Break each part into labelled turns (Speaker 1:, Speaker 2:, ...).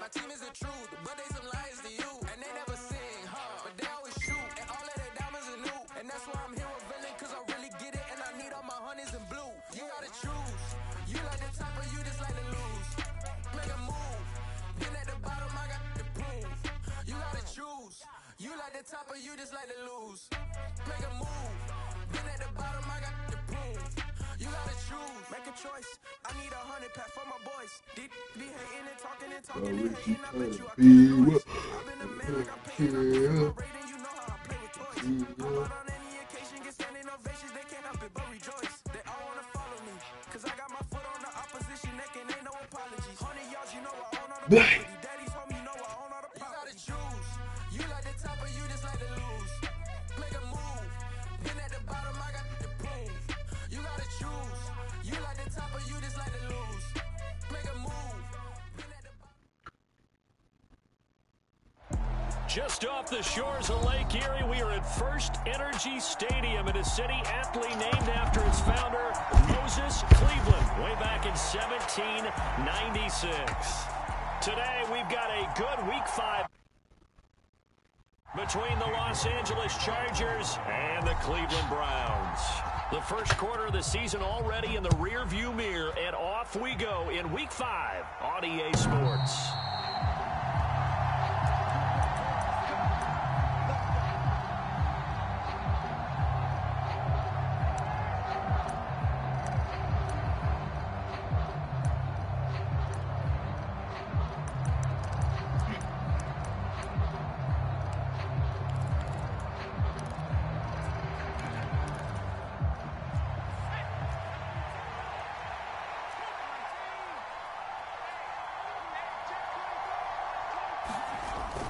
Speaker 1: My team is the truth, but they some liars to you. And they never sing, but they always shoot. And all of their diamonds are new. And that's why I'm here with villain, cause I really get it. And I need all my honeys in blue. You gotta choose. You like the top or you just like to lose. Make a move. Then at the bottom, I got the proof. You gotta choose. You like the top or you just like to lose. Make a move. Then at the bottom, I got the proof. You gotta choose. Make a choice. I need 100 pack for my boys. Deep be hating and talking and talking and hating. I bet you I can't noise. I've been a man like I'm paying up for my rating. You know how I play with toys. I'm out on any occasion, get standing ovations. They can't help it but rejoice. They all wanna follow me. Cause I got my foot on the opposition neck and ain't no apologies. 100 yards, you know I own all the property. Daddy's home, you know I own all the property. You gotta choose. You like the top or you just like to lose. Make a move. Then at the bottom, I got the proof. You gotta choose. You like the top or you just like to lose. Make a move. Then at the
Speaker 2: Just off the shores of Lake Erie, we are at First Energy Stadium in a city aptly named after its founder, Moses Cleveland, way back in 1796. Today, we've got a good Week 5 between the Los Angeles Chargers and the Cleveland Browns. The first quarter of the season already in the rearview mirror, and off we go in Week 5 on EA Sports.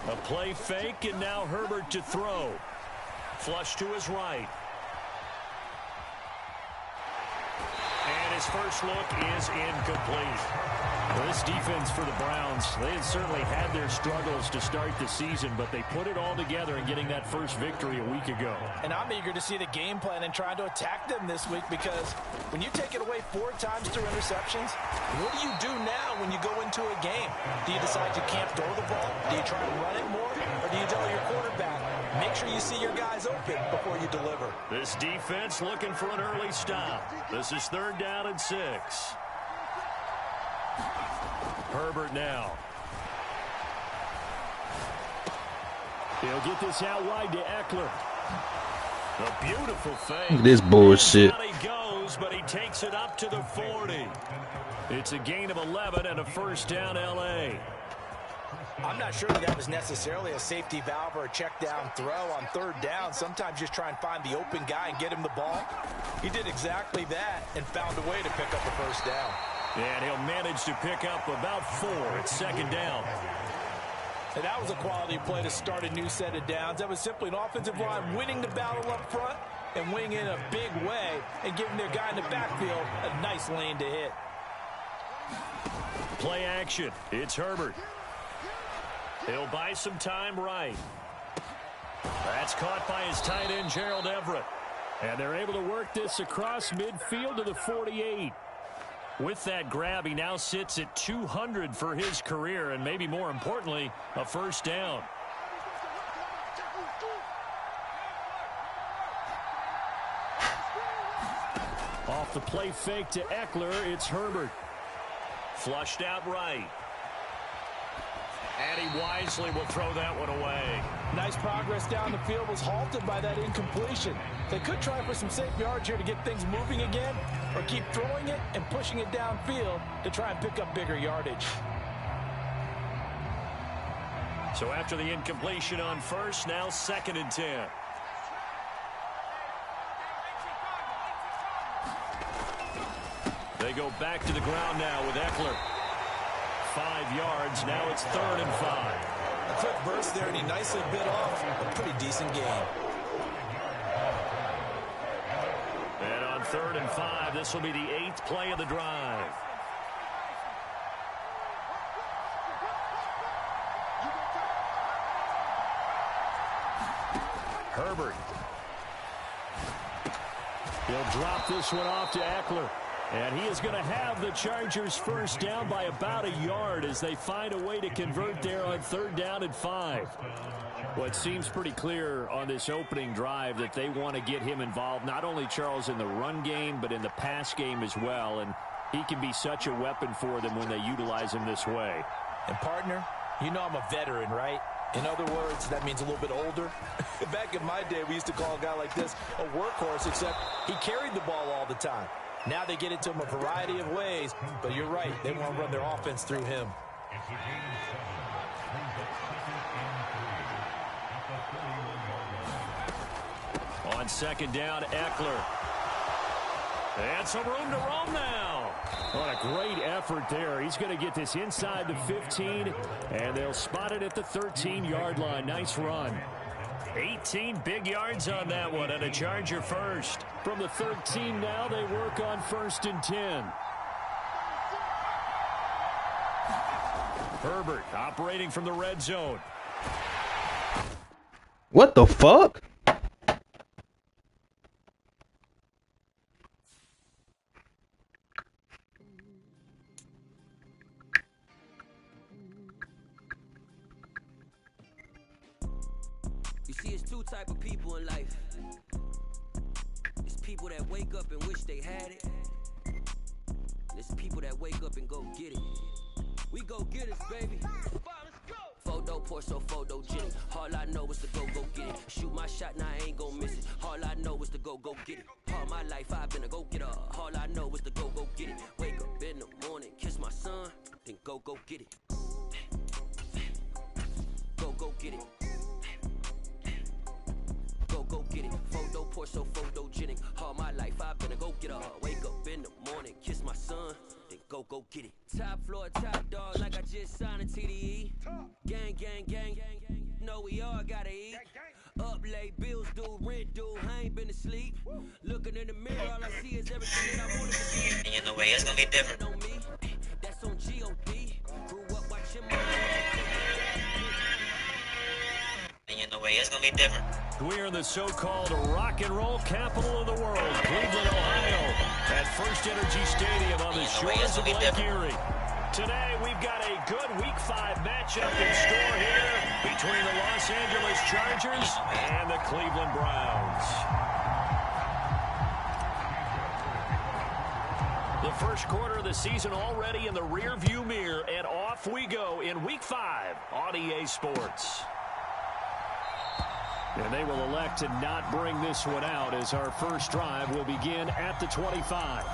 Speaker 2: A play fake, and now Herbert to throw. Flush to his right. And his first look is incomplete. Well, this defense for the Browns, they had certainly had their struggles to start the season, but they put it all together in getting that first victory a week ago.
Speaker 3: And I'm eager to see the game plan and trying to attack them this week, because when you take it away 4 times through interceptions, what do you do now when you go into a game? Do you decide you can't throw the ball? Do you try to run it more? Or do you tell your quarterback, make sure you see your guys open before you deliver?
Speaker 2: This defense looking for an early stop. This is 3rd down and 6. Herbert now. He'll get this out wide to Eckler. A beautiful fake.
Speaker 4: Look at this bullshit.
Speaker 2: He goes, but he takes it up to the 40. It's a gain of 11 and a first down, L.A.
Speaker 3: I'm not sure that was necessarily a safety valve or a check down throw on 3rd down. Sometimes just try and find the open guy and get him the ball. He did exactly that and found a way to pick up the first down.
Speaker 2: And he'll manage to pick up about 4 at 2nd down.
Speaker 3: And that was a quality play to start a new set of downs. That was simply an offensive line winning the battle up front and winning in a big way and giving their guy in the backfield a nice lane to hit.
Speaker 2: Play action. It's Herbert. He'll buy some time right. That's caught by his tight end, Gerald Everett. And they're able to work this across midfield to the 48. With that grab, he now sits at 200 for his career, and maybe more importantly, a first down. Off the play fake to Eckler, it's Herbert. Flushed out right. And he wisely will throw that one away.
Speaker 3: Nice progress down the field, was halted by that incompletion. They could try for some safe yards here to get things moving again, or keep throwing it and pushing it downfield to try and pick up bigger yardage.
Speaker 2: So after the incompletion on first, now 2nd and 10. They go back to the ground now with Eckler. 5 yards. Now it's 3rd and 5.
Speaker 3: A quick burst there, and he nicely bit off a pretty decent game.
Speaker 2: And on 3rd and 5, this will be the 8th play of the drive. Herbert. He'll drop this one off to Eckler. And he is going to have the Chargers first down by about a yard as they find a way to convert there on 3rd down and 5. Well, it seems pretty clear on this opening drive that they want to get him involved, not only, Charles, in the run game, but in the pass game as well. And he can be such a weapon for them when they utilize him this way.
Speaker 3: And, partner, you know I'm a veteran, right? In other words, that means a little bit older. Back in my day, we used to call a guy like this a workhorse, except he carried the ball all the time. Now they get it to him a variety of ways, but you're right. They want to run their offense through him.
Speaker 2: On 2nd down, Eckler. And some room to roam now. What a great effort there. He's going to get this inside the 15, and they'll spot it at the 13-yard line. Nice run. 18 big yards on that one, and a Charger first. From the 13 now, they work on 1st and 10. Herbert operating from the red zone.
Speaker 4: What the fuck?
Speaker 5: You see, it's two type of people in life. It's people that wake up and wish they had it. And it's people that wake up and go get it. We go get it, baby. Photo poor, so photogenic. All I know is to go get it. Shoot my shot, now I ain't gon' miss it. All I know is to go get it. All my life I've been a go-getter. All I know is to go get it. Wake up in the morning, kiss my son, then go get it. Go get it. Go get it. Photo poor, so photogenic. All my life I've been a go-getter. Wake up in the morning, kiss my son, then go get it. Top floor, top dog, like I just signed a TDE. Gang, gang, gang, gang, gang. No, we all gotta eat. Up late, bills due, rent due. I ain't been asleep. Looking in the mirror, all I see is everything that I wanted to see.
Speaker 6: And you know, way it's gonna be different.
Speaker 5: On me, that's on G.O.D. Grew up watching my.
Speaker 6: And you know, way it's gonna be different.
Speaker 2: We're in the so-called rock and roll capital of the world, Cleveland, Ohio, at First Energy Stadium on the shores of Lake Erie. Today, we've got a good Week 5 matchup in store here between the Los Angeles Chargers and the Cleveland Browns. The first quarter of the season already in the rear-view mirror, and off we go in Week 5 on EA Sports. And they will elect to not bring this one out as our first drive will begin at the 25.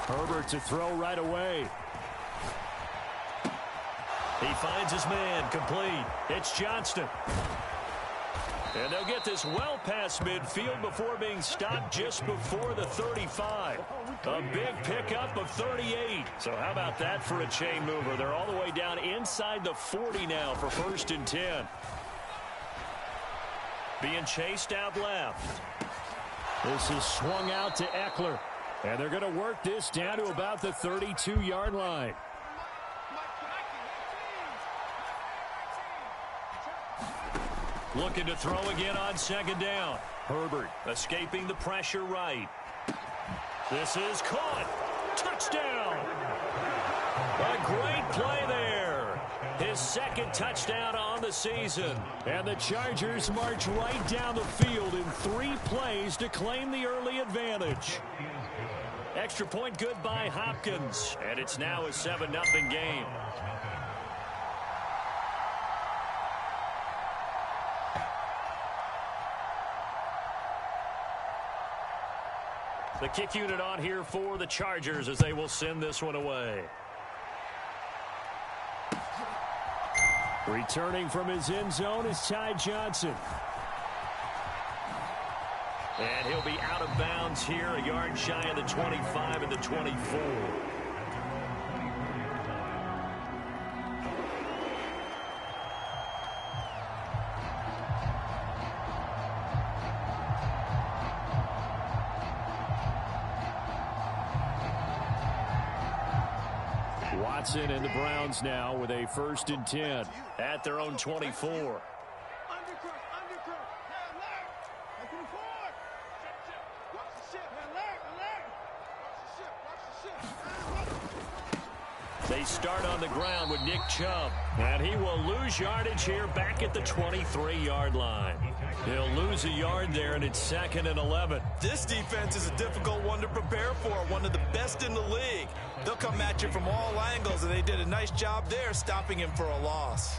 Speaker 2: Herbert to throw right away. He finds his man, complete. It's Johnston. And they'll get this well past midfield before being stopped just before the 35. A big pickup of 38. So how about that for a chain mover? They're all the way down inside the 40 now for 1st and 10. Being chased out left. This is swung out to Eckler. And they're going to work this down to about the 32-yard line. Looking to throw again on 2nd down. Herbert escaping the pressure right. This is caught. Touchdown. A great play there. His 2nd touchdown on the season. And the Chargers march right down the field in 3 plays to claim the early advantage. Extra point good by Hopkins. And it's now a 7-0 game. The kick unit on here for the Chargers as they will send this one away. Returning from his end zone is Ty Johnson. And he'll be out of bounds here, a yard shy of the 25 and the 24. Watson and the Browns now with a 1st and 10 at their own 24. They start on the ground with Nick Chubb, and he will lose yardage here back at the 23-yard line. He'll lose a yard there, and it's 2nd and 11.
Speaker 3: This defense is a difficult one to prepare for, one of the best in the league. They'll come at you from all angles, and they did a nice job there stopping him for a loss.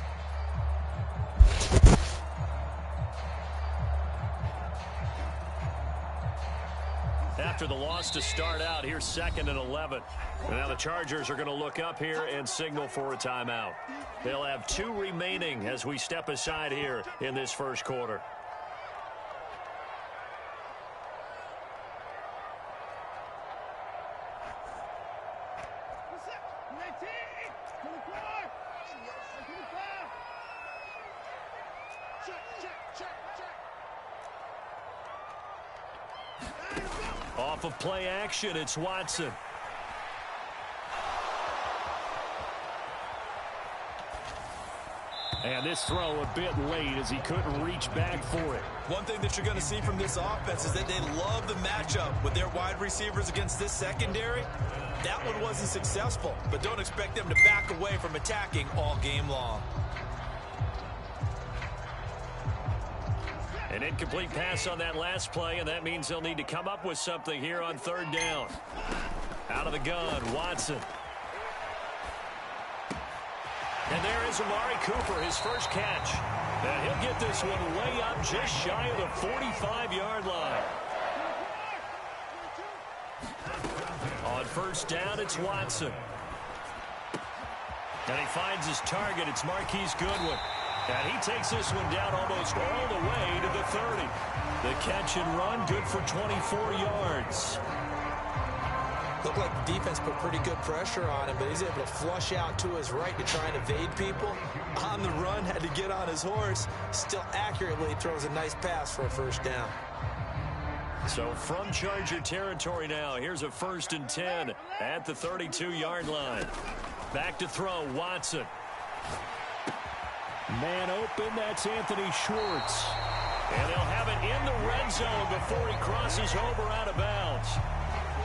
Speaker 2: After the loss to start out, here's 2nd and 11. And now the Chargers are going to look up here and signal for a timeout. They'll have 2 remaining as we step aside here in this first quarter. Off of play action, it's Watson. And this throw a bit late as he couldn't reach back for it.
Speaker 3: One thing that you're going to see from this offense is that they love the matchup with their wide receivers against this secondary. That one wasn't successful, but don't expect them to back away from attacking all game long.
Speaker 2: An incomplete pass on that last play, and that means they'll need to come up with something here on 3rd down. Out of the gun, Watson. And there is Amari Cooper, his first catch. And he'll get this one way up just shy of the 45-yard line. On 1st down, it's Watson. And he finds his target. It's Marquise Goodwin. And he takes this one down almost all the way to the 30. The catch and run, good for 24 yards.
Speaker 3: Looked like the defense put pretty good pressure on him, but he's able to flush out to his right to try and evade people. On the run, had to get on his horse. Still accurately throws a nice pass for a 1st down.
Speaker 2: So from Charger territory now, here's a 1st and 10 at the 32-yard line. Back to throw, Watson. Man open, that's Anthony Schwartz. And they'll have it in the red zone before he crosses over out of bounds.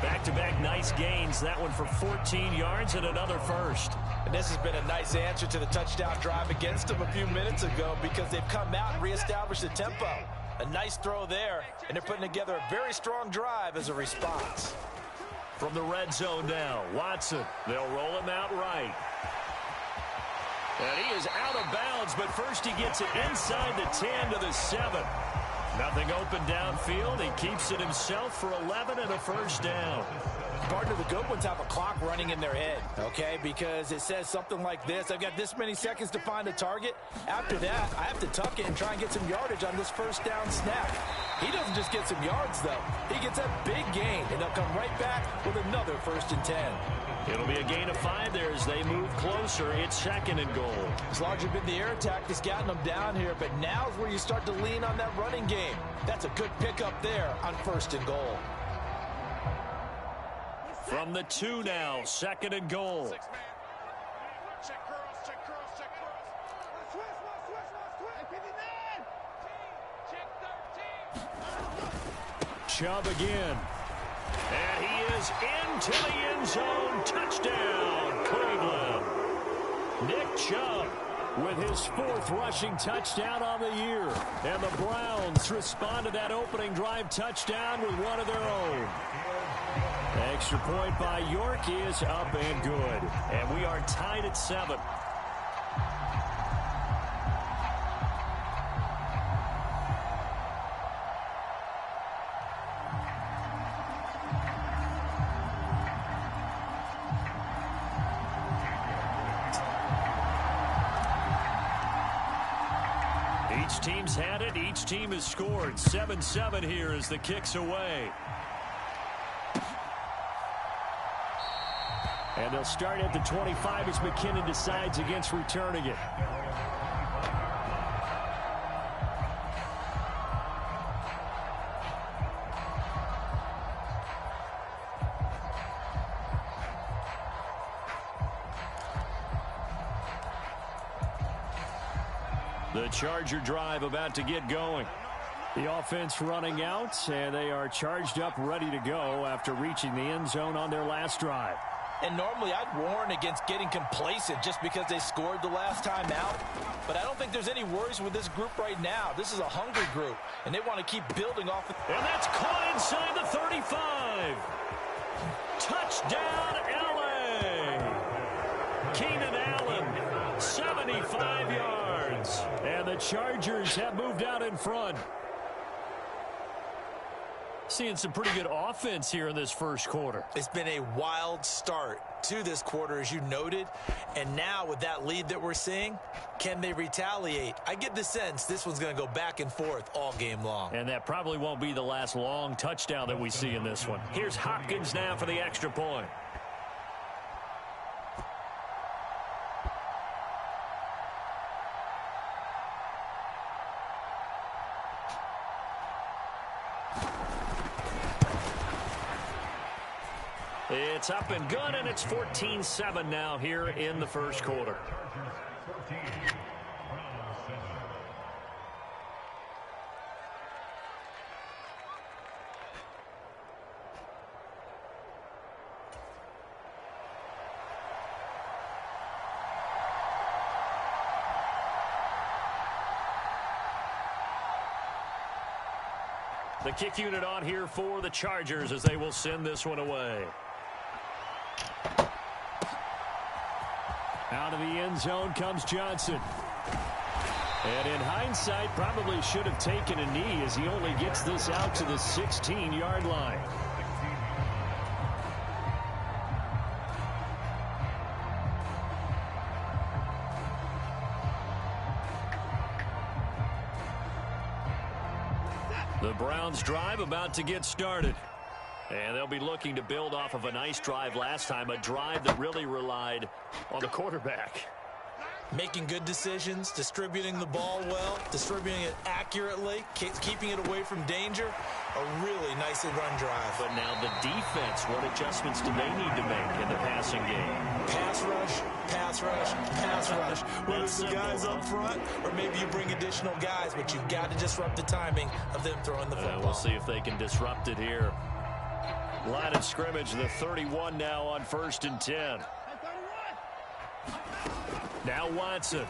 Speaker 2: Back-to-back nice gains. That one for 14 yards and another 1st.
Speaker 3: And this has been a nice answer to the touchdown drive against them a few minutes ago because they've come out and reestablished the tempo. A nice throw there, and they're putting together a very strong drive as a response.
Speaker 2: From the red zone now, Watson. They'll roll him out right. And he is out of bounds, but first he gets it inside the 10 to the 7. Nothing open downfield. He keeps it himself for 11 and a 1st down.
Speaker 3: Partner, the good ones have a clock running in their head, okay? Because it says something like this. I've got this many seconds to find a target. After that, I have to tuck it and try and get some yardage on this 1st down snap. He doesn't just get some yards, though. He gets a big gain, and they'll come right back with another 1st and 10.
Speaker 2: It'll be a gain of 5 there as they move closer. It's 2nd and goal.
Speaker 3: It's largely been the air attack that's gotten them down here, but now's where you start to lean on that running game. That's a good pickup there on 1st and goal.
Speaker 2: From the 2 now, 2nd and goal. Chubb again. And he is into the end zone. Touchdown, Cleveland. Nick Chubb with his 4th rushing touchdown on the year. And the Browns respond to that opening drive touchdown with one of their own. Extra point by York is up and good. And we are tied at 7. Each team's had it. Each team has scored. 7-7 here as the kick's away. And they'll start at the 25 as McKinnon decides against returning it. The Charger drive about to get going. The offense running out, and they are charged up, ready to go after reaching the end zone on their last drive.
Speaker 3: And normally I'd warn against getting complacent just because they scored the last time out. But I don't think there's any worries with this group right now. This is a hungry group, and they want to keep building off.
Speaker 2: And that's caught inside the 35. Touchdown, L.A. Keenan Allen, 75 yards. And the Chargers have moved out in front. Seeing some pretty good offense here in this first quarter.
Speaker 3: It's been a wild start to this quarter, as you noted. And now with that lead that we're seeing, can they retaliate? I get the sense this one's going to go back and forth all game long.
Speaker 2: And that probably won't be the last long touchdown that we see in this one. Here's Hopkins now for the extra point. It's up and good, and it's 14-7 now here in the first quarter. The kick unit on here for the Chargers as they will send this one away. Out of the end zone comes Johnson. And in hindsight, probably should have taken a knee as he only gets this out to the 16-yard line. The Browns drive about to get started. And they'll be looking to build off of a nice drive last time, a drive that really relied on the quarterback.
Speaker 3: Making good decisions, distributing the ball well, distributing it accurately, keeping it away from danger. A really nicely run drive.
Speaker 2: But now the defense, what adjustments do they need to make in the passing game?
Speaker 3: Pass rush, pass rush, pass rush. Whether it's the guys up front or maybe you bring additional guys, but you've got to disrupt the timing of them throwing the football.
Speaker 2: We'll see if they can disrupt it here. Line of scrimmage, the 31 now on 1st and 10. Now Watson.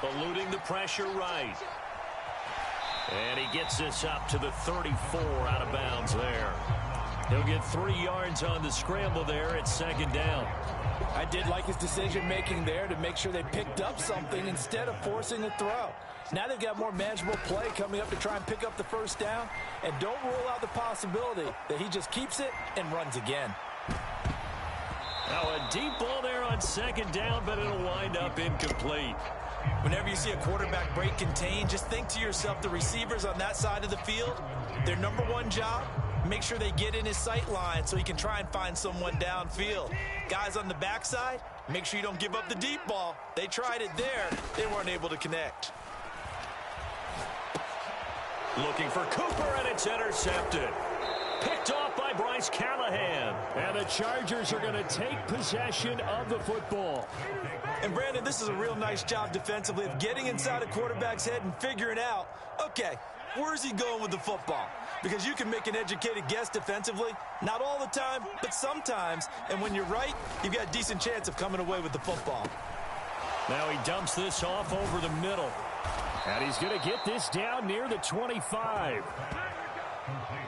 Speaker 2: Eluding the pressure right. And he gets this up to the 34 out of bounds there. He'll get 3 yards on the scramble there at 2nd down.
Speaker 3: I did like his decision-making there to make sure they picked up something instead of forcing a throw. Now they've got more manageable play coming up to try and pick up the 1st down. And don't rule out the possibility that he just keeps it and runs again.
Speaker 2: Now a deep ball there on 2nd down, but it'll wind up incomplete.
Speaker 3: Whenever you see a quarterback break contain, just think to yourself, the receivers on that side of the field, their number one job, make sure they get in his sight line so he can try and find someone downfield. Guys on the backside, make sure you don't give up the deep ball. They tried it there. They weren't able to connect.
Speaker 2: Looking for Cooper, and it's intercepted. Picked off by Bryce Callahan. And the Chargers are going to take possession of the football.
Speaker 3: And, Brandon, this is a real nice job defensively of getting inside a quarterback's head and figuring out, okay, where's he going with the football? Because you can make an educated guess defensively. Not all the time, but sometimes. And when you're right, you've got a decent chance of coming away with the football.
Speaker 2: Now he dumps this off over the middle. And he's going to get this down near the 25.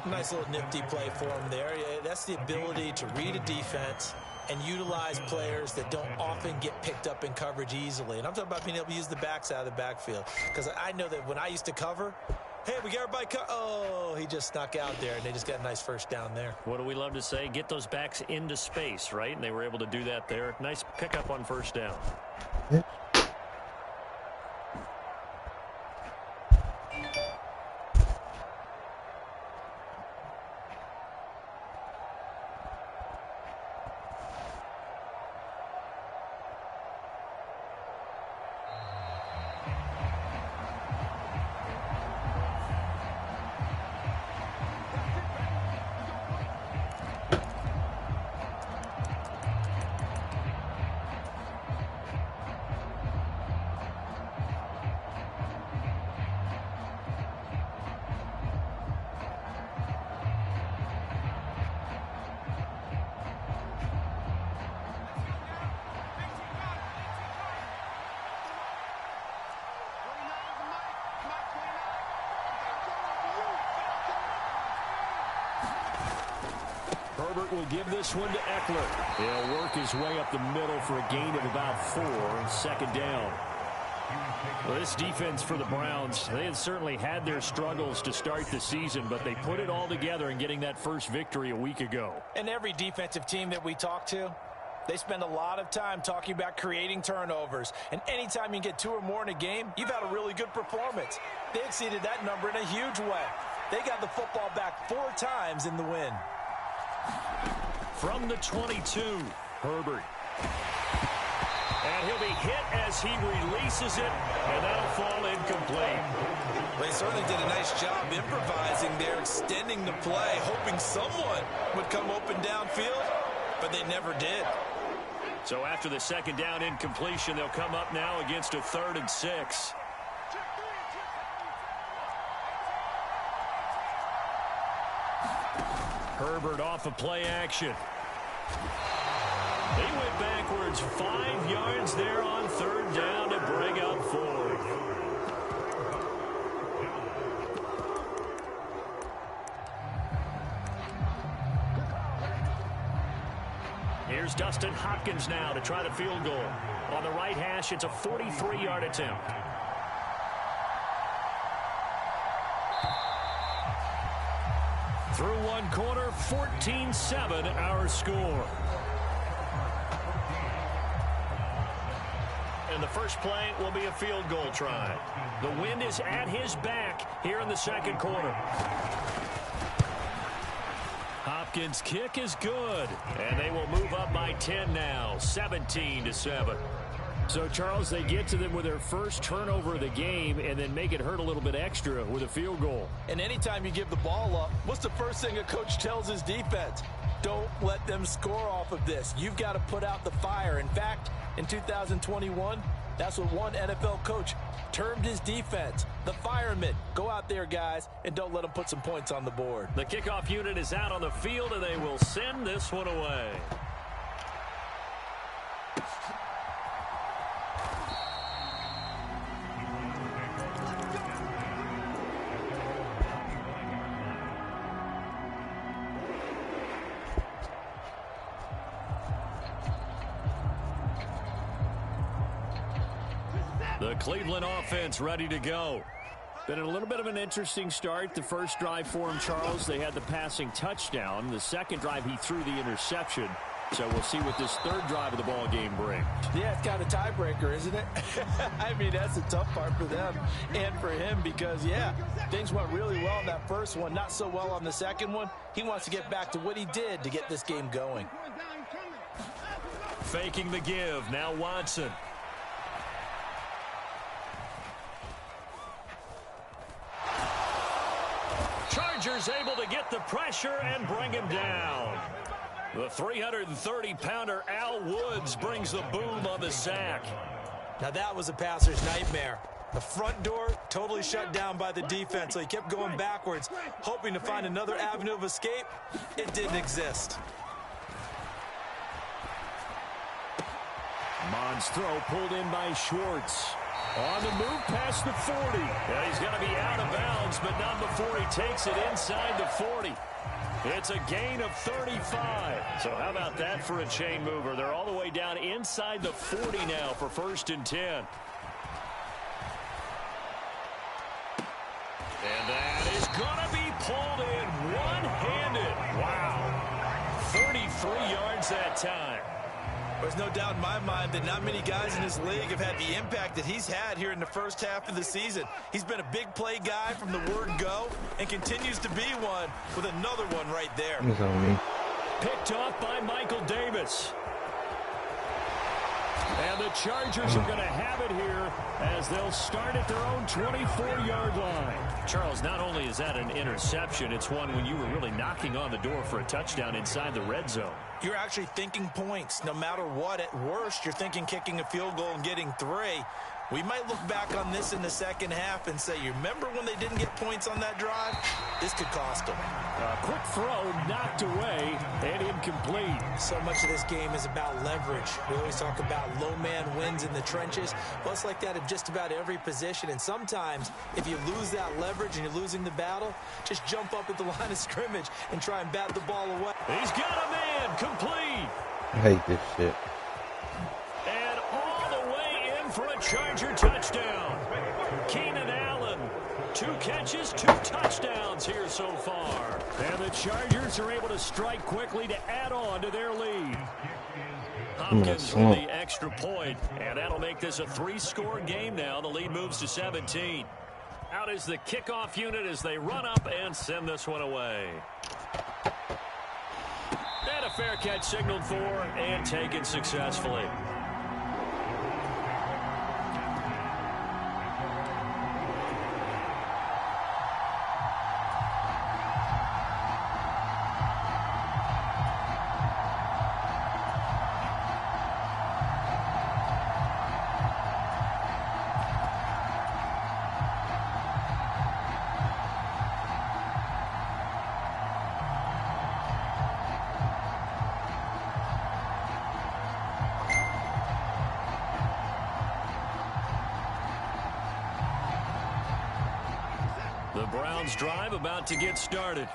Speaker 3: Nice little nifty play for him there. That's the ability to read a defense and utilize players that don't often get picked up in coverage easily. And I'm talking about being able to use the backside of the backfield. Because I know that when I used to cover, hey, we got everybody oh, he just snuck out there, and they just got a nice 1st down there.
Speaker 2: What do we love to say? Get those backs into space, right? And they were able to do that there. Nice pickup on 1st down.
Speaker 4: Yeah.
Speaker 2: Herbert will give this one to Eckler. He'll work his way up the middle for a gain of about 4, second down. Well, this defense for the Browns, they had certainly had their struggles to start the season, but they put it all together in getting that first victory a week ago.
Speaker 3: And every defensive team that we talk to, they spend a lot of time talking about creating turnovers. And anytime you get 2 or more in a game, you've had a really good performance. They exceeded that number in a huge way. They got the football back 4 times in the win.
Speaker 2: From the 22, Herbert. And he'll be hit as he releases it, and that'll fall incomplete.
Speaker 3: They certainly did a nice job improvising there, extending the play, hoping someone would come open downfield, but they never did.
Speaker 2: So after the second down incompletion, they'll come up now against a 3rd and 6. Herbert off of play action. They went backwards 5 yards there on 3rd down to bring up 4th. Here's Dustin Hopkins now to try the field goal. On the right hash, it's a 43-yard attempt. Through one quarter, 14-7 our score. And the first play will be a field goal try. The wind is at his back here in the second quarter. Hopkins' kick is good, and they will move up by 10 now, 17-7. So, Charles, they get to them with their first turnover of the game and then make it hurt a little bit extra with a field goal.
Speaker 3: And anytime you give the ball up, what's the first thing a coach tells his defense? Don't let them score off of this. You've got to put out the fire. In fact, in 2021, that's what one NFL coach termed his defense, the firemen. Go out there, guys, and don't let them put some points on the board.
Speaker 2: The kickoff unit is out on the field, and they will send this one away. The Cleveland offense ready to go. Been a little bit of an interesting start. The first drive for him, Charles, they had the passing touchdown. The second drive, he threw the interception. So we'll see what this third drive of the ball game brings.
Speaker 3: Yeah, it's got a tiebreaker, isn't it? I mean, that's the tough part for them and for him because, yeah, things went really well in that first one, not so well on the second one. He wants to get back to what he did to get this game going.
Speaker 2: Faking the give. Now Watson. Chargers able to get the pressure and bring him down. The 330-pounder Al Woods brings the boom on the sack.
Speaker 3: Now that was a passer's nightmare. The front door totally shut down by the defense, so he kept going backwards, hoping to find another avenue of escape. It didn't exist.
Speaker 2: Mond's throw pulled in by Schwartz. On the move past the 40. Yeah, he's going to be out of bounds, but not before he takes it inside the 40. It's a gain of 35. So how about that for a chain mover? They're all the way down inside the 40 now for 1st and 10. And that is going to be pulled in one-handed. Wow. 33 yards that time.
Speaker 3: There's no doubt in my mind that not many guys in this league have had the impact that he's had here in the first half of the season. He's been a big play guy from the word go and continues to be one with another one right there.
Speaker 2: Picked off by Michael Davis. And the Chargers are going to have it here as they'll start at their own 24-yard line. Charles, not only is that an interception, it's one when you were really knocking on the door for a touchdown inside the red zone.
Speaker 3: You're actually thinking points no matter what. At worst, you're thinking kicking a field goal and getting 3. We might look back on this in the second half and say, you remember when they didn't get points on that drive? This could cost them.
Speaker 2: A quick throw knocked away and incomplete.
Speaker 3: So much of this game is about leverage. We always talk about low man wins in the trenches. Well, it's like that at just about every position. And sometimes if you lose that leverage and you're losing the battle, just jump up at the line of scrimmage and try and bat the ball away.
Speaker 2: He's got a man complete.
Speaker 4: I hate this shit.
Speaker 2: And all the way in for a Charger touchdown. Keenan Allen, 2 catches, 2 touchdowns here so far. And the Chargers are able to strike quickly to add on to their lead. Hopkins with the extra point, and that'll make this a 3-score game now. The lead moves to 17. Out is the kickoff unit as they run up and send this one away. And a fair catch signaled for and taken successfully. The Browns drive about to get started.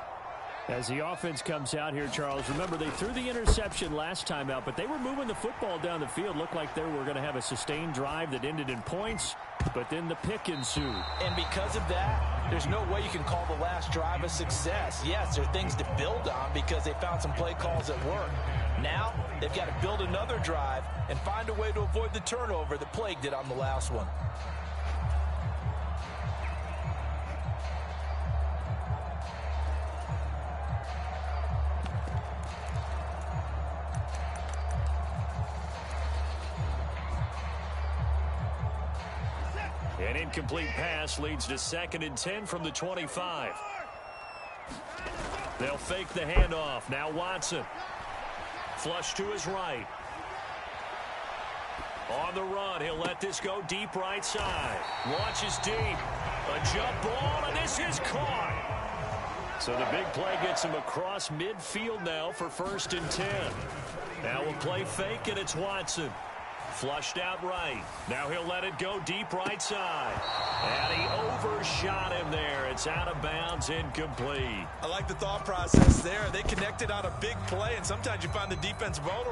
Speaker 2: As the offense comes out here, Charles, remember they threw the interception last time out, but they were moving the football down the field. Looked like they were going to have a sustained drive that ended in points, but then the pick ensued.
Speaker 3: And because of that, there's no way you can call the last drive a success. Yes, there are things to build on because they found some play calls that work. Now, they've got to build another drive and find a way to avoid the turnover that plagued it on the last one.
Speaker 2: An incomplete pass leads to 2nd and 10 from the 25. They'll fake the handoff. Now Watson. Flush to his right. On the run, he'll let this go deep right side. Launches deep. A jump ball, and this is caught. So the big play gets him across midfield now for 1st and 10. Now we'll play fake, and it's Watson. Flushed out right. Now he'll let it go deep right side. And he overshot him there. It's out of bounds, incomplete.
Speaker 3: I like the thought process there. They connected on a big play, and sometimes you find the defense vulnerable.